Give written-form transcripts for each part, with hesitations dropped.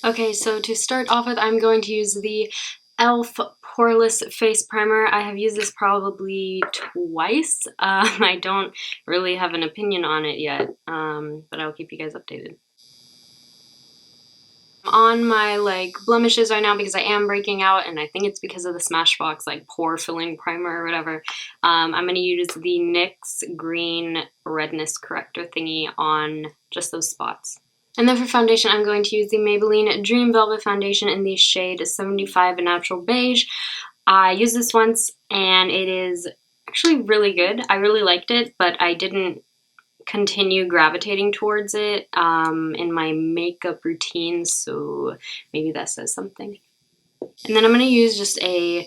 Okay, so to start off with, I'm going to use the e.l.f. Poreless Face Primer. I have used this probably twice. I don't really have an opinion on it yet, but I'll keep you guys updated. On my blemishes right now because I am breaking out, and I think it's because of the Smashbox pore filling primer or whatever. I'm going to use the NYX green redness corrector thingy on just those spots. And then for foundation, I'm going to use the Maybelline Dream Velvet Foundation in the shade 75 Natural Beige. I used this once and it is actually really good. I really liked it, but I didn't continue gravitating towards it in my makeup routine, so maybe that says something. And then I'm going to use just a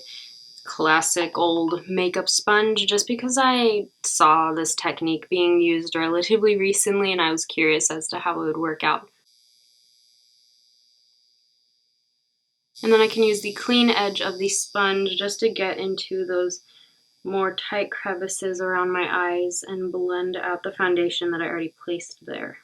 classic old makeup sponge just because I saw this technique being used relatively recently and I was curious as to how it would work out. And then I can use the clean edge of the sponge just to get into those more tight crevices around my eyes and blend out the foundation that I already placed there.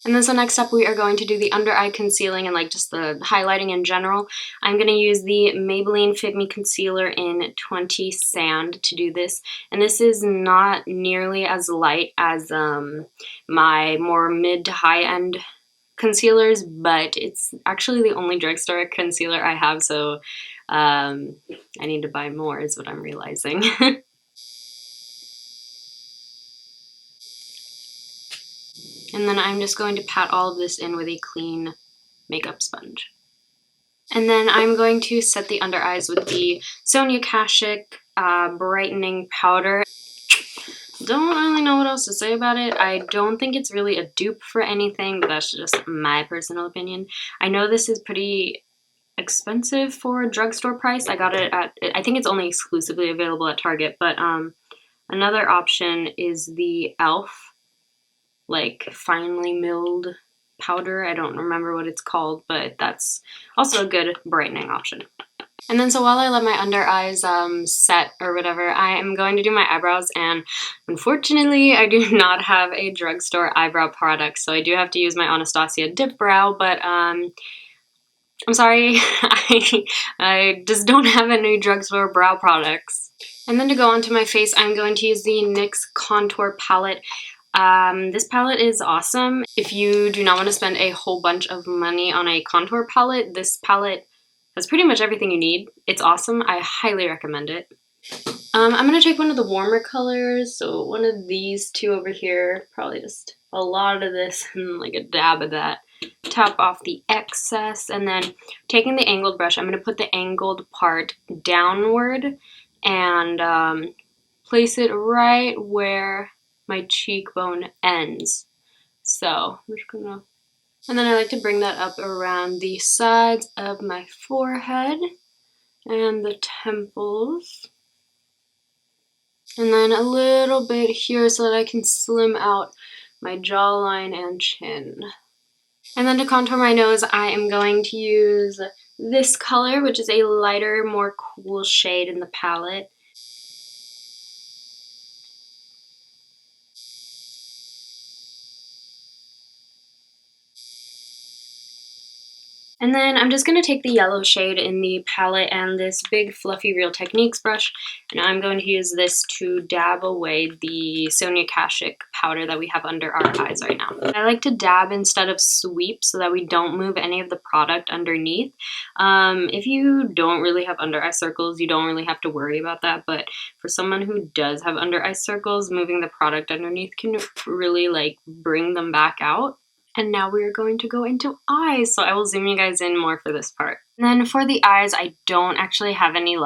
And then so next up we are going to do the under eye concealing and just the highlighting in general. I'm going to use the Maybelline Fit Me Concealer in 20 Sand to do this. And this is not nearly as light as my more mid to high end concealers, but it's actually the only drugstore concealer I have, so I need to buy more is what I'm realizing. And then I'm just going to pat all of this in with a clean makeup sponge. And then I'm going to set the under eyes with the Sonia Kashuk brightening powder. Don't really know what else to say about it. I don't think it's really a dupe for anything, but that's just my personal opinion. I know this is pretty expensive for a drugstore price. I got it at, I think it's only exclusively available at Target, but another option is the e.l.f. finely milled powder. I don't remember what it's called, but that's also a good brightening option. And then so while I let my under eyes set or whatever, I am going to do my eyebrows, and unfortunately I do not have a drugstore eyebrow product, so I do have to use my Anastasia Dip Brow, but I'm sorry, I just don't have any drugstore brow products. And then to go onto my face, I'm going to use the NYX Contour Palette. This palette is awesome. If you do not want to spend a whole bunch of money on a contour palette, this palette has pretty much everything you need. It's awesome. I highly recommend it. I'm going to take one of the warmer colors, so one of these two over here, probably just a lot of this and a dab of that. Tap off the excess, and then taking the angled brush, I'm going to put the angled part downward and place it right where my cheekbone ends. So I'm just gonna, and then I like to bring that up around the sides of my forehead and the temples. And then a little bit here so that I can slim out my jawline and chin. And then to contour my nose, I am going to use this color, which is a lighter, more cool shade in the palette. And then I'm just going to take the yellow shade in the palette and this big fluffy Real Techniques brush, and I'm going to use this to dab away the Sonia Kashuk powder that we have under our eyes right now. I like to dab instead of sweep so that we don't move any of the product underneath. If you don't really have under eye circles, you don't really have to worry about that, but for someone who does have under eye circles, moving the product underneath can really bring them back out. And now we are going to go into eyes, so I will zoom you guys in more for this part. And then for the eyes, I don't actually have any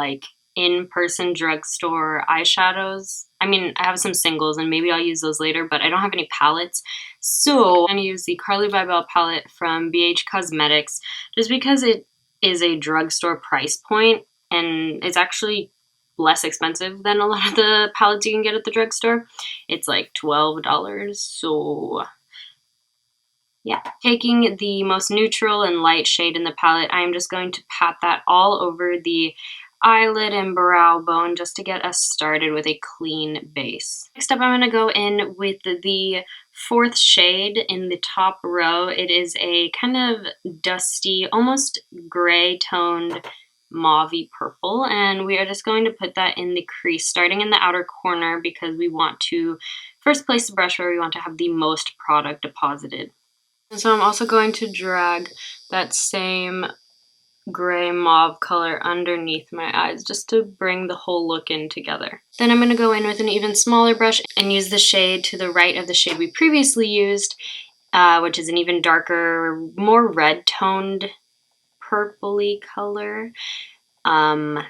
in-person drugstore eyeshadows. I mean, I have some singles and maybe I'll use those later, but I don't have any palettes. So I'm gonna use the Carly Bybel palette from BH Cosmetics just because it is a drugstore price point and it's actually less expensive than a lot of the palettes you can get at the drugstore. It's like $12, so yeah. Taking the most neutral and light shade in the palette, I am just going to pat that all over the eyelid and brow bone just to get us started with a clean base. Next up, I'm going to go in with the fourth shade in the top row. It is a kind of dusty, almost gray toned mauvey purple, and we are just going to put that in the crease starting in the outer corner because we want to first place the brush where we want to have the most product deposited. And so I'm also going to drag that same gray mauve color underneath my eyes just to bring the whole look in together. Then I'm going to go in with an even smaller brush and use the shade to the right of the shade we previously used, which is an even darker, more red toned purpley color. I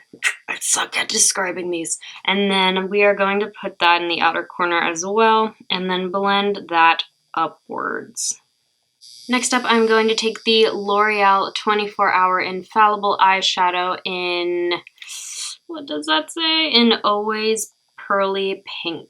suck at describing these. And then we are going to put that in the outer corner as well and then blend that upwards. Next up, I'm going to take the L'Oreal 24-Hour Infallible Eyeshadow in, what does that say? In Always Pearly Pink.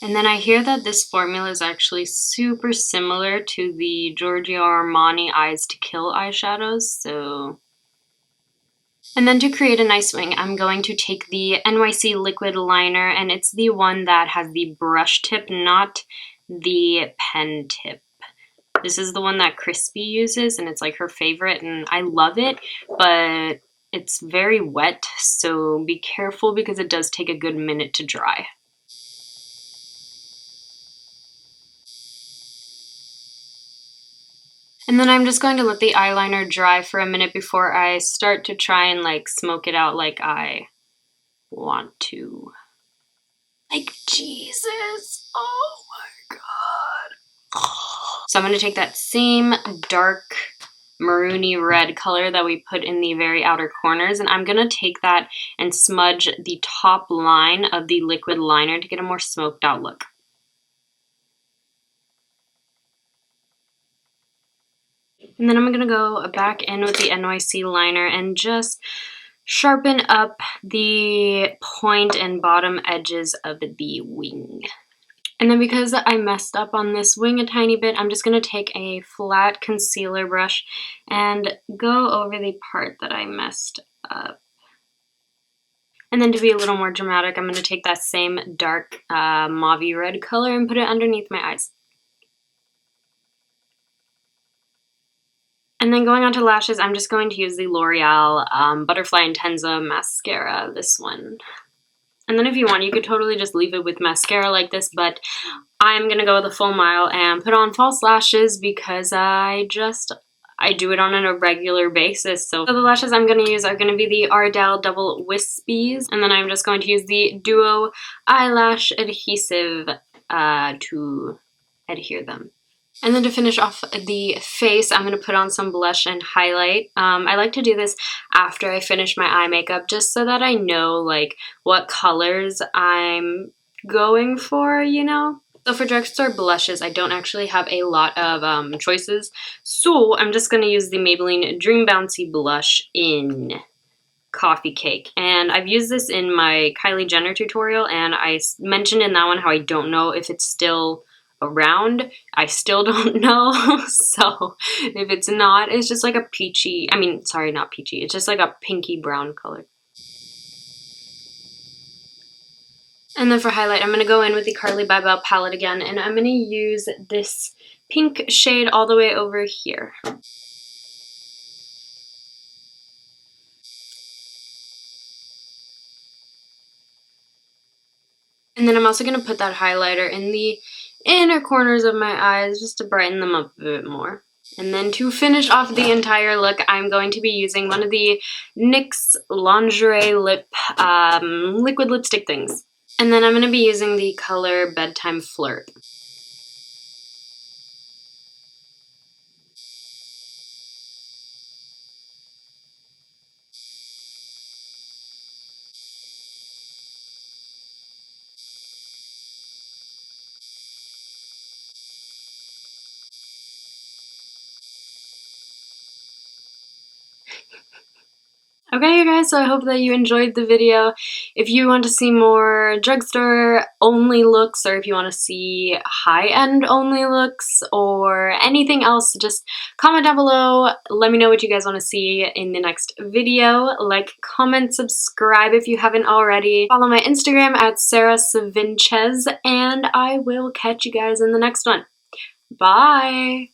And then I hear that this formula is actually super similar to the Giorgio Armani Eyes to Kill eyeshadows, so... And then to create a nice wing, I'm going to take the NYC liquid liner, and it's the one that has the brush tip, not the pen tip. This is the one that Crispy uses, and it's like her favorite, and I love it, but it's very wet, so be careful because it does take a good minute to dry. And then I'm just going to let the eyeliner dry for a minute before I start to try and like smoke it out like I want to. Like Jesus, oh my God. So I'm going to take that same dark maroony red color that we put in the very outer corners, and I'm going to take that and smudge the top line of the liquid liner to get a more smoked out look. And then I'm going to go back in with the NYC liner and just sharpen up the point and bottom edges of the wing. And then because I messed up on this wing a tiny bit, I'm just going to take a flat concealer brush and go over the part that I messed up. And then to be a little more dramatic, I'm going to take that same dark mauvey red color and put it underneath my eyes. And then going on to lashes, I'm just going to use the L'Oreal Butterfly Intensa mascara, this one. And then if you want, you could totally just leave it with mascara like this, but I'm going to go the full mile and put on false lashes because I do it on a regular basis. So the lashes I'm going to use are going to be the Ardell Double Wispies, and then I'm just going to use the Duo Eyelash Adhesive to adhere them. And then to finish off the face, I'm going to put on some blush and highlight. I like to do this after I finish my eye makeup just so that I know like what colors I'm going for, you know? So for drugstore blushes, I don't actually have a lot of choices. So I'm just going to use the Maybelline Dream Bouncy blush in Coffee Cake. And I've used this in my Kylie Jenner tutorial, and I mentioned in that one how I don't know if it's still around. I still don't know. So if it's not, it's just like a peachy, sorry, not peachy, it's just like a pinky brown color. And then for highlight, I'm going to go in with the Carly Bybel palette again, and I'm going to use this pink shade all the way over here. And then I'm also going to put that highlighter in the inner corners of my eyes just to brighten them up a bit more. And then to finish off the entire look, I'm going to be using one of the NYX Lingerie Lip liquid lipstick things. And then I'm going to be using the color Bedtime Flirt. Okay, you guys, so I hope that you enjoyed the video. If you want to see more drugstore only looks, or if you want to see high-end only looks, or anything else, just comment down below. Let me know what you guys want to see in the next video. Like, comment, subscribe if you haven't already. Follow my Instagram at Sara Savinchez, and I will catch you guys in the next one. Bye!